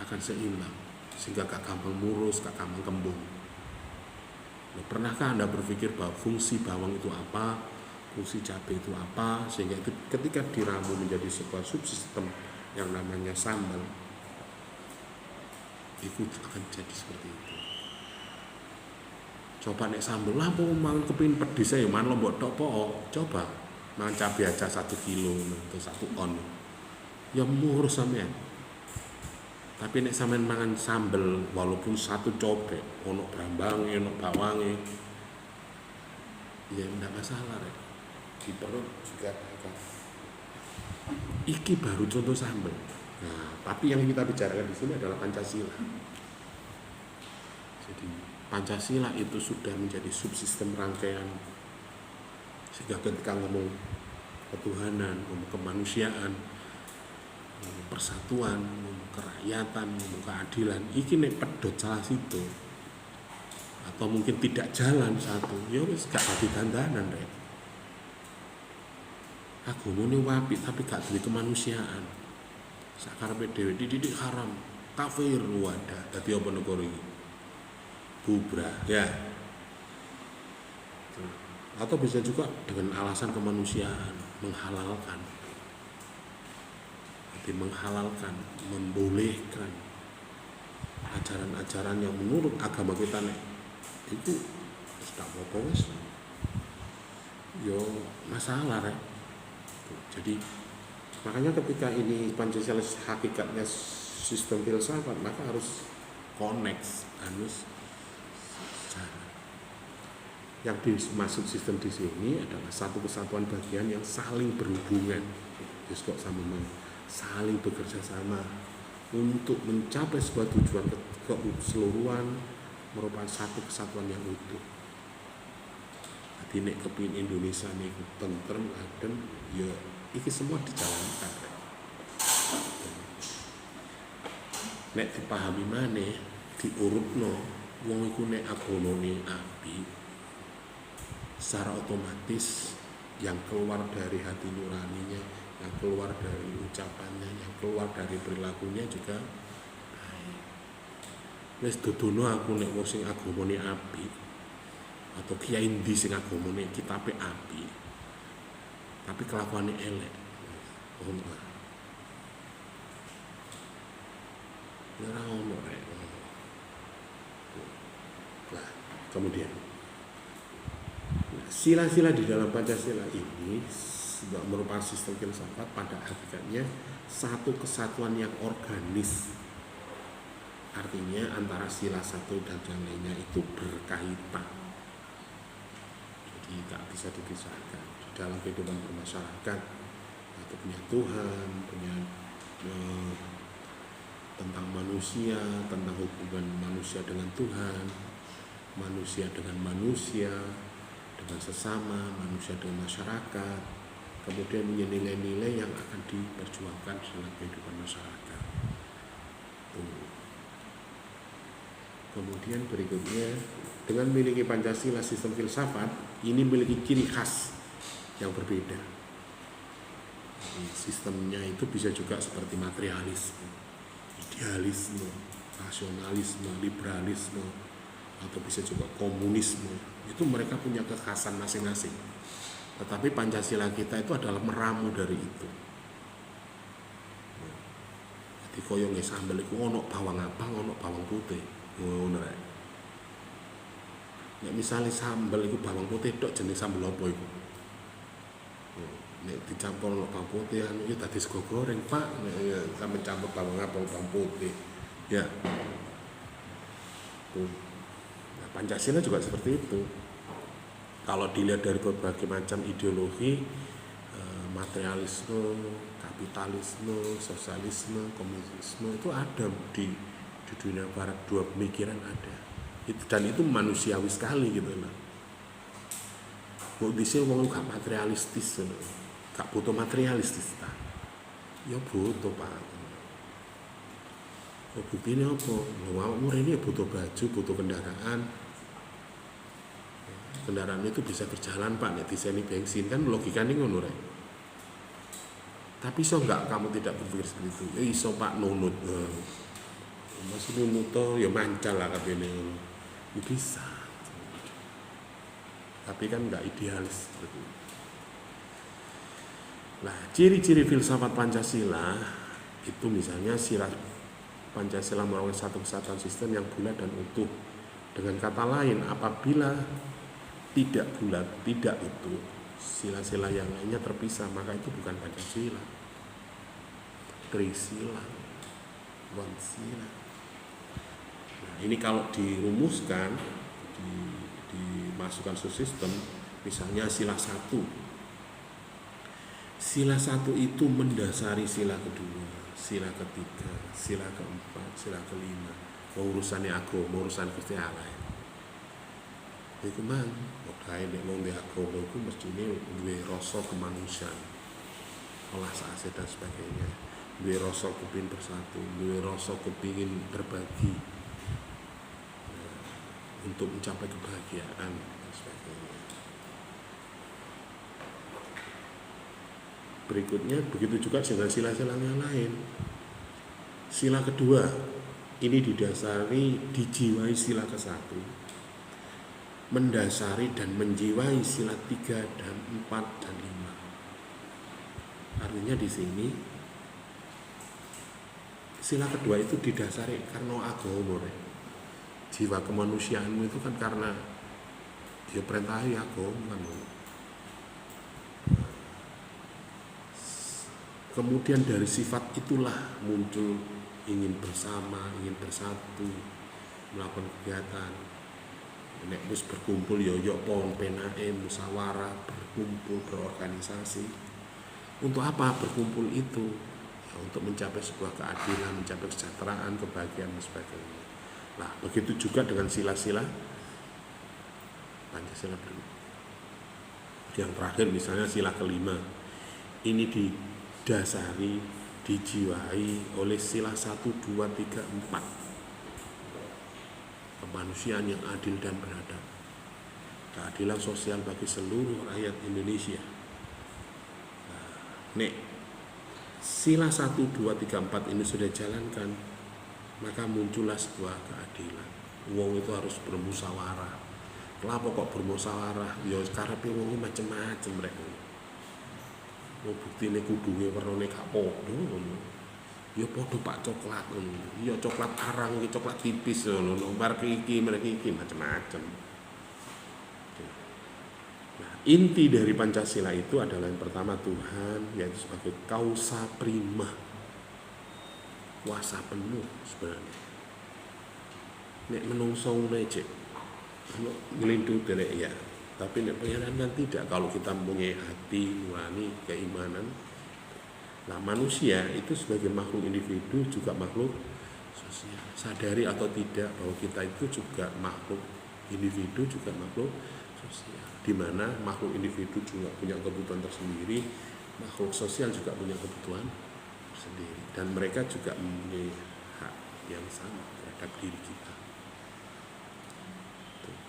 akan seimbang, sehingga gak gampang murus, gak gampang kembung. Nah, pernahkah Anda berpikir bahwa fungsi bawang itu apa, fungsi cabai itu apa, sehingga itu ketika diramu menjadi sebuah subsistem yang namanya sambal, itu akan jadi seperti itu. Coba nek sambal lah, mau kepingin pedis ya, man lombok tok coba makan cabai aja 1 kilo atau 1 on, ya murus sampean. Tapi nek sampean mangan sambel walaupun 1 cobek, ono brambange, ono bawange, ya enggak masalah rek. Di perut juga akan. Iki baru contoh sambel. Nah, tapi yang kita bicarakan di sini adalah Pancasila. Jadi Pancasila itu sudah menjadi subsistem rangkaian, sehingga ketika ngomong ketuhanan, ngomong kemanusiaan, ngomong persatuan, ngomong kerakyatan, ngomong keadilan, iki nek pedot salah situ atau mungkin tidak jalan satu, ya wis gak dadi dandanan rek. Agama ini wapi tapi gak duwe kemanusiaan. Sakarepe dhewe dididik haram, kafir wadah. Dadi apa negara iki? Bubrah ya. Atau bisa juga dengan alasan kemanusiaan, menghalalkan. Jadi menghalalkan, membolehkan ajaran-ajaran yang menurut agama kita nek itu tidak apa-apa wis. Yo masalah rek. Jadi makanya ketika ini Pancasila hakikatnya sistem filsafat, maka harus connect, harus yang dimaksud sistem di sini adalah satu kesatuan bagian yang saling berhubungan, yes, kok sama saling bekerja sama untuk mencapai sebuah tujuan keseluruhan, merupakan satu kesatuan yang utuh. Jadi nek kepingin Indonesia nih tentrem adem, ya iki semua dijalankan. Nek dipahami maneh, diurutno, wong iku nek agamane apik, secara otomatis yang keluar dari hati nuraninya, yang keluar dari ucapannya, yang keluar dari perilakunya juga baik. Wis dudono aku nek wong sing agamane apik atau kiai ndi sing agamane kitabe apik tapi kelakuannya elek. Oh enggak. Ora ono rek. Nah, kemudian sila-sila di dalam Pancasila ini merupakan sistem filsafat pada hakikatnya satu kesatuan yang organis. Artinya antara sila satu dan yang lainnya itu berkaitan. Jadi tak bisa dipisahkan di dalam kehidupan bermasyarakat. Atau punya Tuhan, punya tentang manusia, tentang hubungan manusia dengan Tuhan, manusia dengan manusia, dengan sesama, manusia dengan masyarakat, kemudian punya nilai-nilai yang akan diperjuangkan dalam kehidupan masyarakat. Kemudian berikutnya, dengan memiliki Pancasila sistem filsafat, ini memiliki ciri khas yang berbeda. Jadi, sistemnya itu bisa juga seperti materialisme, idealisme, nasionalisme, liberalisme, atau bisa juga komunisme. Itu mereka punya kekhasan masing-masing. Tetapi Pancasila kita itu adalah meramu dari itu. Jadi koyo nggih sambel iku ono bawang abang, ono bawang putih. Ngono rek. Nek misale sambel iku bawang putih tok jenis sambel apa iku? Nek dicampur ono bawang putih anu iki dadi sego goreng, Pak. Nek sampe campur bawang abang, bawang putih. Ya. Nah, Pancasila juga seperti itu. Kalau dilihat dari berbagai macam ideologi, materialisme, kapitalisme, sosialisme, komunisme itu ada di dunia barat, dua pemikiran ada. Dan itu manusiawi sekali gitu loh. Kok disini wong gak materialistis loh. Gak butuh materialistis ta. Ya butuh, Pak. Kok buktinya apa? Lho awakmu rene butuh baju, butuh kendaraan. Kendaraan itu bisa berjalan Pak, nek diseni bensin kan logikane ngono rek. Tapi iso enggak kamu tidak berpikir seperti itu? Ya iso Pak nunut. Masih nunut toh ya mancal lah kabeh ya bisa. Tapi kan enggak idealis seperti itu. Nah, ciri-ciri filsafat Pancasila itu misalnya sila Pancasila merupakan satu kesatuan sistem yang bulat dan utuh. Dengan kata lain, apabila tidak bulat, tidak utuh, sila-sila yang lainnya terpisah, maka itu bukan Pancasila. Trisila, Wansila. Nah, ini kalau dirumuskan, dimasukkan ke sistem, misalnya sila 1. Sila 1 itu mendasari sila kedua, sila ketiga, sila keempat, sila kelima. Urusannya agama, urusan Gusti Allah. Iku mang, kae nek wong di agama iku mestine duwe rasa kemanusiaan. Olah saase dan sebagainya. Duwe rasa kepingin bersatu, duwe rasa kepingin berbagi untuk mencapai kebahagiaan dan sebagainya. Berikutnya begitu juga dengan sila-sila yang lain. Sila kedua ini dijiwai sila ke-1, mendasari dan menjiwai sila 3 dan 4 dan 5. Artinya di sini sila kedua itu didasari karena agama. Jiwa kemanusiaanmu itu kan karena dia perintahi agama. Kemudian dari sifat itulah muncul ingin bersama, ingin bersatu, melakukan kegiatan. Nek wis berkumpul yo pon penake musyawarah, berkumpul berorganisasi. Untuk apa berkumpul itu? Ya, untuk mencapai sebuah keadilan, mencapai kesejahteraan, kebahagiaan dan sebagainya. Nah, begitu juga dengan sila-sila Pancasila dulu. Yang terakhir misalnya sila kelima. Ini didasari, dijiwai oleh sila 1, 2, 3, 4. Kemanusiaan yang adil dan beradab. Keadilan sosial bagi seluruh rakyat Indonesia. Nah, nek sila 1, 2, 3, 4 ini sudah jalankan, maka muncullah sebuah keadilan. Wong itu harus bermusyawarah. Kenapa kok bermusyawarah? Ya karepe wong macam-macam mereka. Oh buktine kudunge wernane gak padha ngono. Ya padha Pak coklat ngono. Ya coklat arang iki coklat tipis ngono. Bar iki mereka macam-macam. Nah, inti dari Pancasila itu adalah yang pertama Tuhan, yaitu sebagai causa prima, kuasa penuh sebenarnya. Nek menungso ngene cek, ngelindu derek ya. Tapi nek pengenan kan tidak. Kalau kita mempunyai hati nurani, keimanan. Nah, manusia itu sebagai makhluk individu juga makhluk sosial. Sadari atau tidak bahwa kita itu juga makhluk individu, juga makhluk sosial. Di mana makhluk individu juga punya kebutuhan tersendiri, makhluk sosial juga punya kebutuhan sendiri, dan mereka juga mempunyai hak yang sama terhadap diri kita.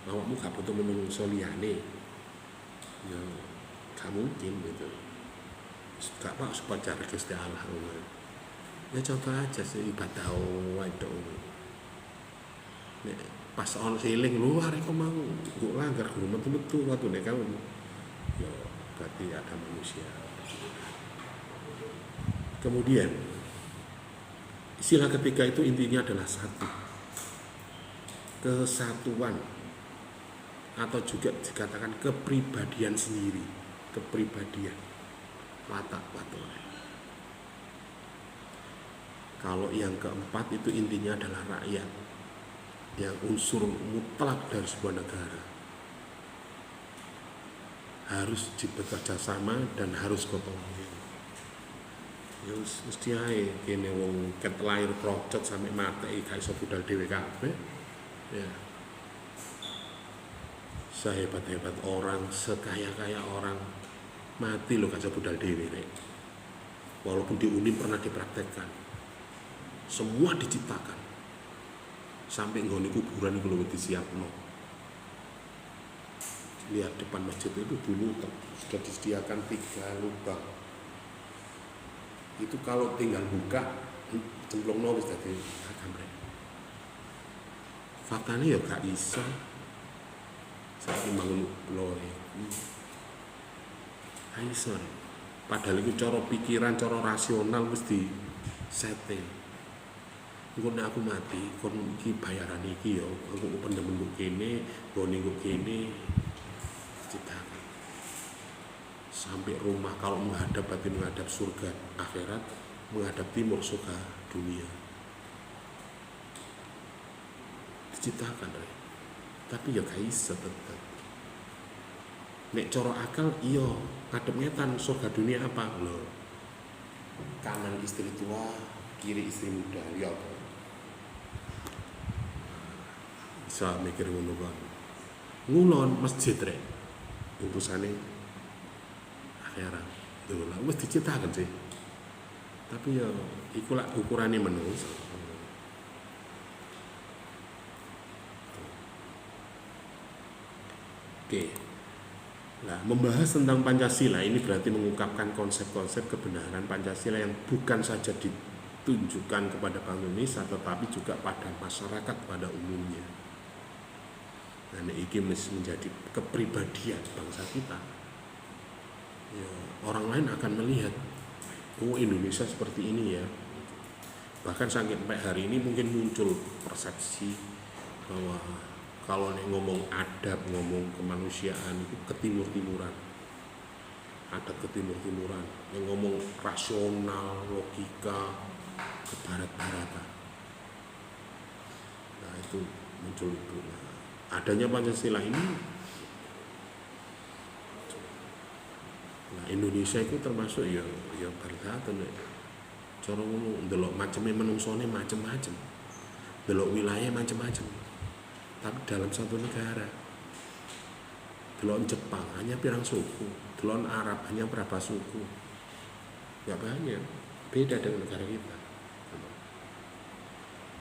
Awakmu gak butuh menungso liyane, ya gak mungkin gitu. Gak pak sepacar Gusti Allah. Ya coba aja sih ibadah wae. Nek pas ono siling luar iku mau nggo langgar guru metu-metu waktu nek kamu. Ya berarti ada manusia. Kemudian sila ketiga itu intinya adalah satu, kesatuan, atau juga dikatakan kepribadian sendiri, kepribadian watak. Kalau yang keempat itu intinya adalah rakyat, yang unsur mutlak dari sebuah negara, harus bekerja sama dan harus gotong royong. Ya mesti ae kene wong ket lahir procot sampai mati gak iso budal dhewe kabeh. Ya. Sehebat-hebat orang, sekaya-kaya orang, mati lo gak iso budal dhewe nek. Walaupun di UNIM pernah dipraktekkan. Semua diciptakan. Sampai nggone kuburan iku lho disiapno. Lihat depan masjid itu dulu sudah disediakan 3 lubang. itu kalau tinggal buka cemplung wis dadi gambar. Faktane ya gak iso. Saiki bangun pulau iki. Gak iso. Padahal itu cara pikiran, cara rasional mesti setting. Engko nek aku mati, kon iki bayaran iki ya, aku pendemen kok kene, gone kok kene. Ciptakan. Sampai rumah kalau menghadap berarti menghadap surga akhirat, menghadap timur surga dunia. Diciptakan, tapi ya gak iso tetep. Nek cara akal iya, ngadep ngetan surga dunia apa lho? Kanan istri tua, kiri istri muda, ya apa? Bisa mikir ngono kan. Ngulon masjid rek. Urusane akhirat. Lho lah wis diciptakan sih. Tapi ya iku lak ukurane menungso. Oke. Nah, membahas tentang Pancasila ini berarti mengungkapkan konsep-konsep kebenaran Pancasila yang bukan saja ditunjukkan kepada Bank Indonesia tetapi juga pada masyarakat pada umumnya. Nah, ini menjadi kepribadian bangsa kita. Ya, orang lain akan melihat, oh Indonesia seperti ini ya. Bahkan sampai hari ini mungkin muncul persepsi bahwa kalau ngomong adab, ngomong kemanusiaan itu ketimur-timuran. Adab ketimur-timuran. Yang ngomong rasional, logika, ke barat-baratan. Nah itu muncul itu. Nah, adanya Pancasila ini, nah Indonesia itu termasuk ya barat-baratan. Cara ngomong, delok macamnya menungsone macam-macam. Delok wilayah macam-macam. Tapi dalam satu negara, delok Jepang hanya pirang suku, delok Arab hanya berapa suku, nggak banyak, beda dengan negara kita.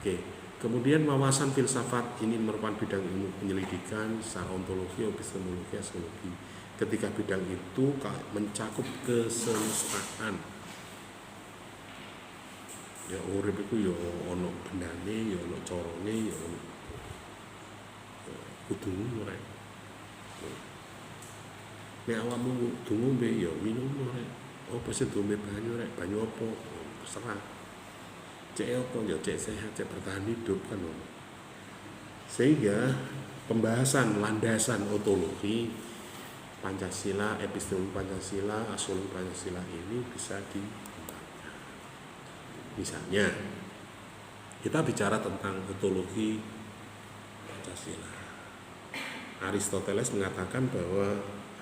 Oke, kemudian wawasan filsafat ini merupakan bidang ilmu penyelidikan secara ontologi, epistemologi, astrologi. Ketika bidang itu mencakup kesemestaan, ya urip itu ya ono bendane, ya ono corone, ya ono kudu rek. Nek awakmu dungu ngombe ya minum rek. Oh pasti ngombe banyu rek, banyu apa? Terserah. Cek apa ya cek sehat, cek bertahan hidup kan. Sehingga pembahasan landasan ontologi Pancasila, epistemologi Pancasila, astrologi Pancasila ini bisa dikembangkan. Misalnya kita bicara tentang ontologi Pancasila. Aristoteles mengatakan bahwa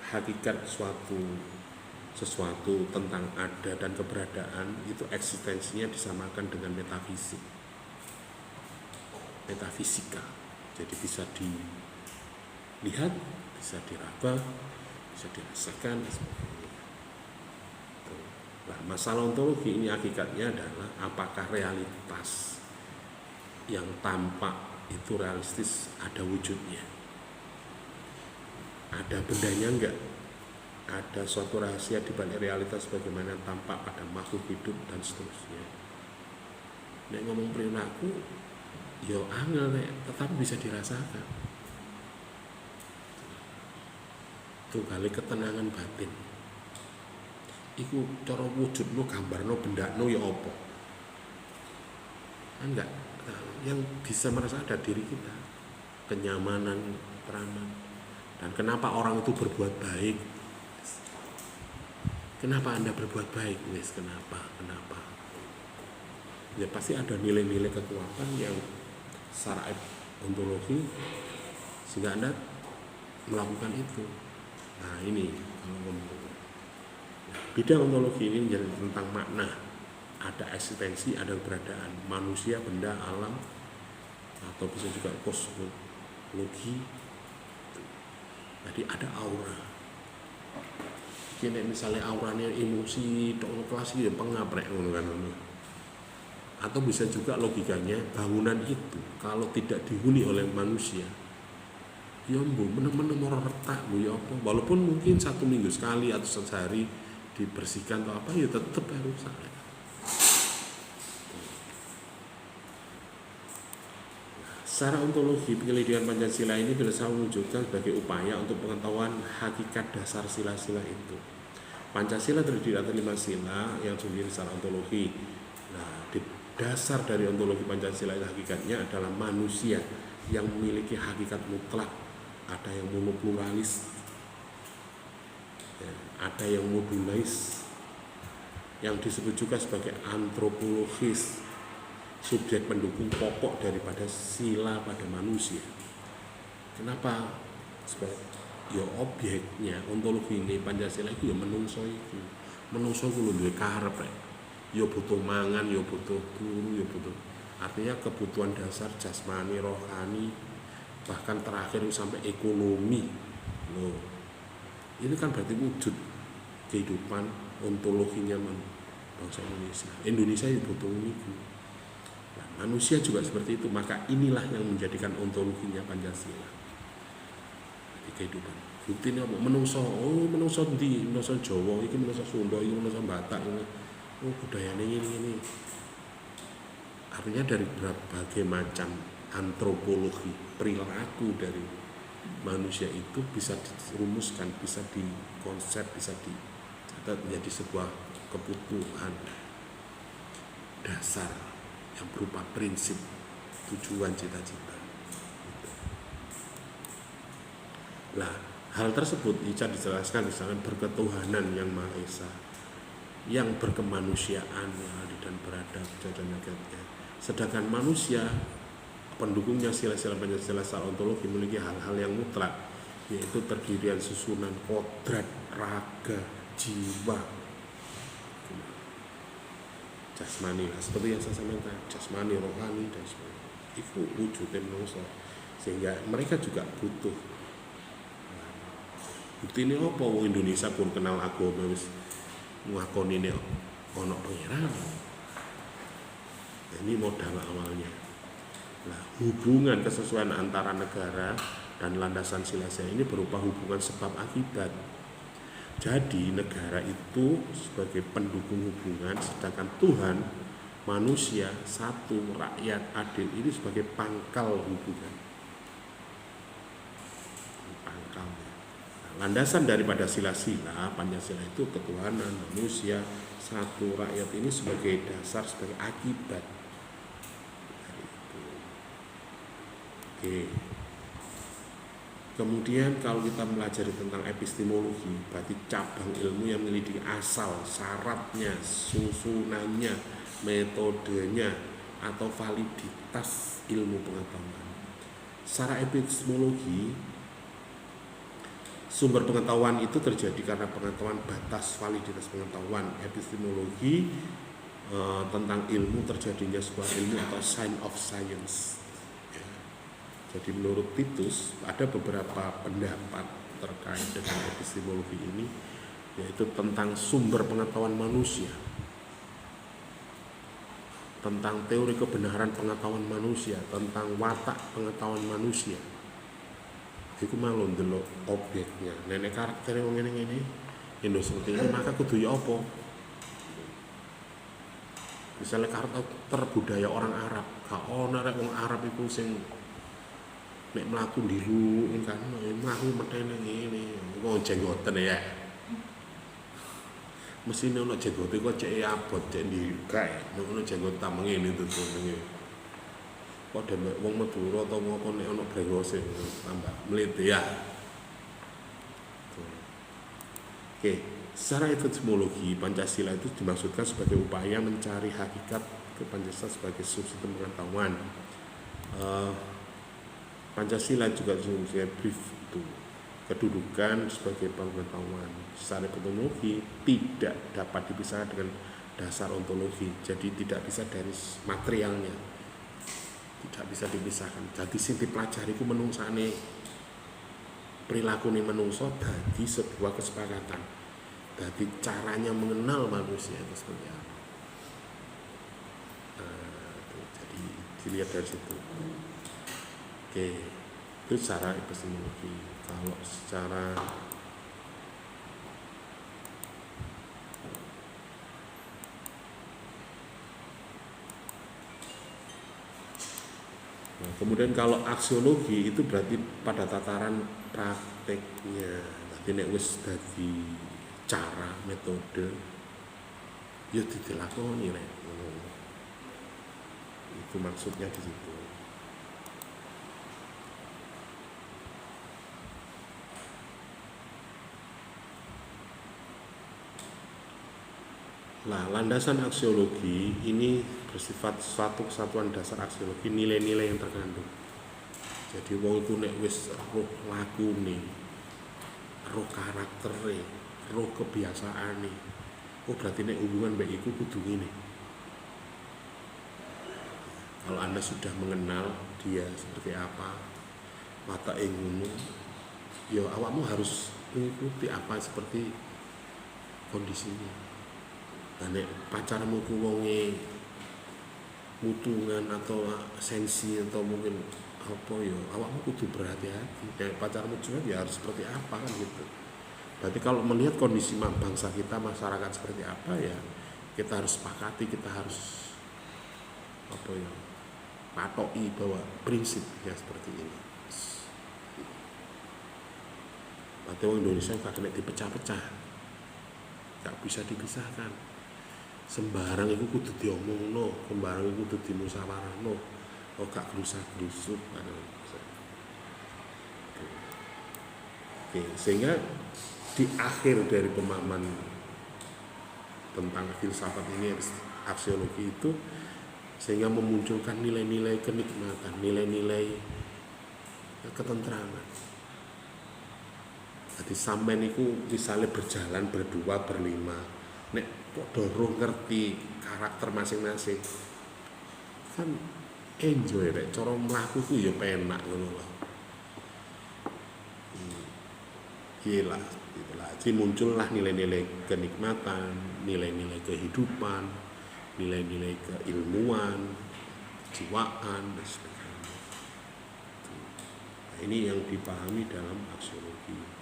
hakikat sesuatu tentang ada dan keberadaan itu eksistensinya disamakan dengan metafisika. Jadi bisa dilihat, bisa diraba, bisa dirasakan. Nah, masalah ontologi ini hakikatnya adalah apakah realitas yang tampak itu realistis, ada wujudnya. Ada bendanya enggak? Ada suatu rahasia di balik realitas bagaimana tampak pada makhluk hidup dan seterusnya. Nek ngomong perilaku, yo angel nek, tetapi bisa dirasakan. Itu kali ketenangan batin. Iku cara wujudno, gambarno, bendakno ya apa? Enggak. Nah, yang bisa merasa ada diri kita, kenyamanan, teraman. Dan kenapa orang itu berbuat baik? Kenapa Anda berbuat baik? Wes, kenapa? Ya pasti ada nilai-nilai kekuatan yang secara ontologi sehingga Anda melakukan itu. Nah ini kalau ngomong. Bidang ontologi ini menjadi tentang makna. Ada eksistensi, ada keberadaan manusia, benda, alam, atau bisa juga kosmologi. Jadi ada aura. Jadi misalnya auranya emosi, kelas ya pengaprek ngono kan. Atau bisa juga logikanya bangunan itu kalau tidak dihuni oleh manusia, ya benar-benar retak ya apa. Walaupun mungkin 1 minggu sekali atau sehari dibersihkan atau apa ya tetap rusak. Secara ontologi, penyelidikan Pancasila ini berusaha mewujudkan sebagai upaya untuk pengetahuan hakikat dasar sila-sila itu. Pancasila terdiri atas 5 sila yang terdiri secara ontologi. Nah, di dasar dari ontologi Pancasila itu hakikatnya adalah manusia yang memiliki hakikat mutlak. Ada yang monopluralis, ada yang modularis, yang disebut juga sebagai antropologis, subjek pendukung pokok daripada sila pada manusia. Kenapa? Sebab ya objeknya ontologi ini Pancasila itu ya menungso itu. Menungso itu duwe karep rek. Ya butuh mangan, ya butuh guru, ya butuh. Artinya kebutuhan dasar jasmani, rohani, bahkan terakhir sampai ekonomi. Loh. Ini kan berarti wujud kehidupan ontologinya bangsa Indonesia. Indonesia itu butuh itu. Manusia juga seperti itu, maka inilah yang menjadikan ontologinya Pancasila di kehidupan. Bukti ini apa? Menungso, menungso di, menungso Jawa, ini menungso Sunda, ini menungso Batak, ini budayanya ini. Artinya dari berbagai macam antropologi perilaku dari manusia itu bisa dirumuskan, bisa dikonsep, bisa dicatat menjadi sebuah kebutuhan dasar yang berupa prinsip, tujuan, cita-cita. Nah, hal tersebut bisa dijelaskan misalnya berketuhanan yang Maha Esa, yang berkemanusiaan, yang adil dan beradab, dan agama. Sedangkan manusia, pendukungnya sila-sila Pancasila secara ontologi memiliki hal-hal yang mutlak, yaitu terdirian susunan kodrat, raga, jiwa, jasmani lah, seperti yang saya sampaikan, jasmani, rohani dan sebagainya. Itu wujudnya manusia, sehingga mereka juga butuh. Bukti ini apa? Wong Indonesia pun kenal agama wis ngakoni ini ono pangeran. Ini modal awalnya. Nah, hubungan kesesuaian antara negara dan landasan sila-sila ini berupa hubungan sebab akibat. Jadi negara itu sebagai pendukung hubungan, sedangkan Tuhan, manusia, satu, rakyat, adil ini sebagai pangkal hubungan. Pangkalnya. Nah, landasan daripada sila-sila Pancasila itu ketuhanan, manusia, satu, rakyat ini sebagai dasar, sebagai akibat. Oke. Kemudian kalau kita pelajari tentang epistemologi, berarti cabang ilmu yang menyelidiki asal, syaratnya, susunannya, metodenya, atau validitas ilmu pengetahuan. Secara epistemologi, sumber pengetahuan itu terjadi karena pengetahuan batas validitas pengetahuan. Epistemologi tentang ilmu terjadinya sebuah ilmu atau science of science. Jadi menurut Titus ada beberapa pendapat terkait dengan epistemologi ini, yaitu tentang sumber pengetahuan manusia, tentang teori kebenaran pengetahuan manusia, tentang watak pengetahuan manusia. Iku malu ndelok objeknya, nenek karakter yang ngene-ngene, Indo seperti ini, maka kudu ya apa? Misalnya karakter budaya orang Arab, gak ono rek wong Arab iku sing nek mlaku ndiru kan mlaku metene ngene kok jenggoten ya mesine ono jenggote kok cek abot cek ndiru kae ono jenggot tam ngene to ngene kok demek wong Madura atau ngopo nek ono brengose tambah mlete ya. Oke, secara epistemologi Pancasila itu dimaksudkan sebagai upaya mencari hakikat ke Pancasila sebagai subsistem pengetahuan. Pancasila juga sebagai brief itu kedudukan sebagai pengetahuan. Secara epistemologi tidak dapat dipisahkan dengan dasar ontologi, jadi tidak bisa dari materialnya, tidak bisa dipisahkan. Jadi sing dipelajari ku menungsane perilaku menungso dadi sebuah kesepakatan, dadi caranya mengenal manusia itu seperti apa. Jadi dilihat dari situ. Oke, itu secara epistemologi. Kalau secara Kemudian kalau aksiologi itu berarti pada tataran prakteknya. Nanti nek wis dadi cara metode ya dilakoni nek. Itu maksudnya di situ. Nah, landasan aksiologi ini bersifat suatu kesatuan dasar aksiologi, nilai-nilai yang terkandung. Jadi wong iku nek wis roh lakune, roh karaktere, roh kebiasaane, oh berarti nek hubungan mbek iku kudu ngene. Kalau Anda sudah mengenal dia seperti apa, watake ngono, ya awakmu harus mengikuti apa seperti kondisinya. Nah, nek pacarmu ku wonge mutungan atau sensi atau mungkin apa ya, awakmu kudu berhati-hati. Nek pacarmu juga ya harus seperti apa kan gitu. Berarti kalau melihat kondisi bangsa kita, masyarakat seperti apa ya, kita harus sepakati, kita harus apa ya, patoki bahwa prinsipnya seperti ini. Berarti orang Indonesia gak kena dipecah-pecah, gak bisa dipisahkan. Sembarang itu kudu diomongno, sembarang itu kudu dimusyawarahno, oh gak gerusak-gerusuk. Oke, sehingga di akhir dari pemahaman tentang filsafat ini, aksiologi itu, sehingga memunculkan nilai-nilai kenikmatan, nilai-nilai ketentraman. Jadi sampean niku misalnya berjalan berdua, berlima, nek padha roh ngerti karakter masing-masing, kan enjoy nek cara mlaku ku ya penak ngono lho. Gila, itulah. Jadi muncullah nilai-nilai kenikmatan, nilai-nilai kehidupan, nilai-nilai keilmuan, kejiwaan, dan sebagainya. Nah, ini yang dipahami dalam aksiologi.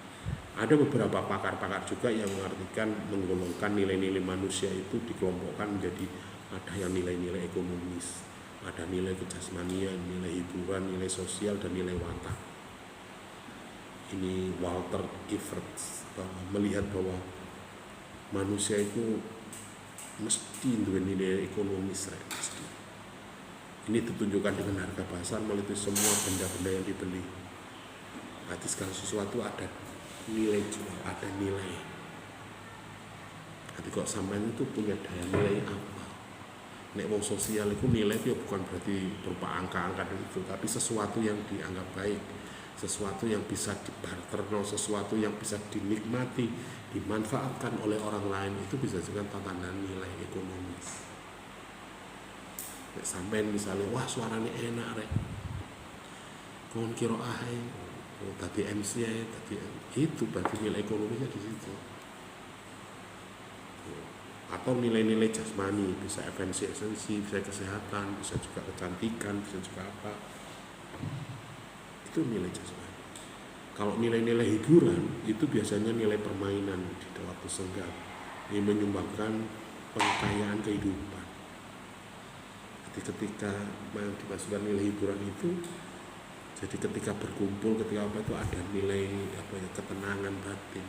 Ada beberapa pakar-pakar juga yang mengartikan, menggolongkan nilai-nilai manusia itu dikelompokkan menjadi ada yang nilai-nilai ekonomis, ada nilai kejasmanian, nilai hiburan, nilai sosial, dan nilai watak. Ini Walter Everts melihat bahwa manusia itu mesti duwe nilai ekonomis, mesti. Ini ditunjukkan dengan harga pasar melalui semua benda-benda yang dibeli. Berarti segala sesuatu ada nilai jual, ada nilai. Jadi kok sampean itu punya daya nilai apa? Nek wong sosial itu nilai itu bukan berarti berupa angka-angka itu, tapi sesuatu yang dianggap baik, sesuatu yang bisa dibarterno, sesuatu yang bisa dinikmati, dimanfaatkan oleh orang lain, itu bisa juga tatanan nilai ekonomis. Nek sampean misalnya, wah suaranya enak rek, kon kira ae, tadi MC ya, tadi itu berarti nilai ekonomisnya di situ. Atau nilai-nilai jasmani, bisa esensi, bisa kesehatan, bisa juga kecantikan, bisa juga apa. Itu nilai jasmani. Kalau nilai-nilai hiburan itu biasanya nilai permainan di waktu senggang, ini menyumbangkan pengkayaan kehidupan. Jadi ketika dimasukkan nilai hiburan itu, jadi ketika berkumpul, ketika apa itu ada nilai apa ya, ketenangan batin,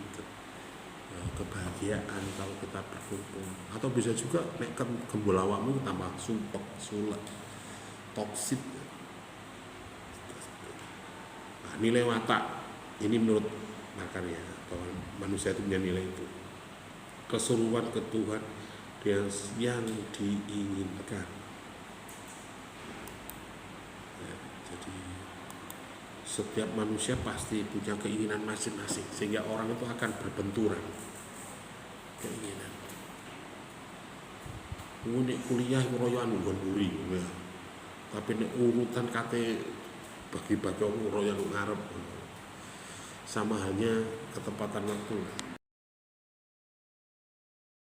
kebahagiaan kalau kita berkumpul. Atau bisa juga nek gembul awakmu tambah sumpek, sulet, toksit. Nah, nilai watak ini menurut makarnya bahwa manusia itu punya nilai itu. Keseruan ke Tuhan yang diinginkan. Setiap manusia pasti punya keinginan masing-masing, sehingga orang itu akan berbenturan keinginan. Nek kuliah royoan nggon-nguri, ya. Tapi nek urutan kate bagi-bagi royoan ngarep, sama halnya ketepatan waktu.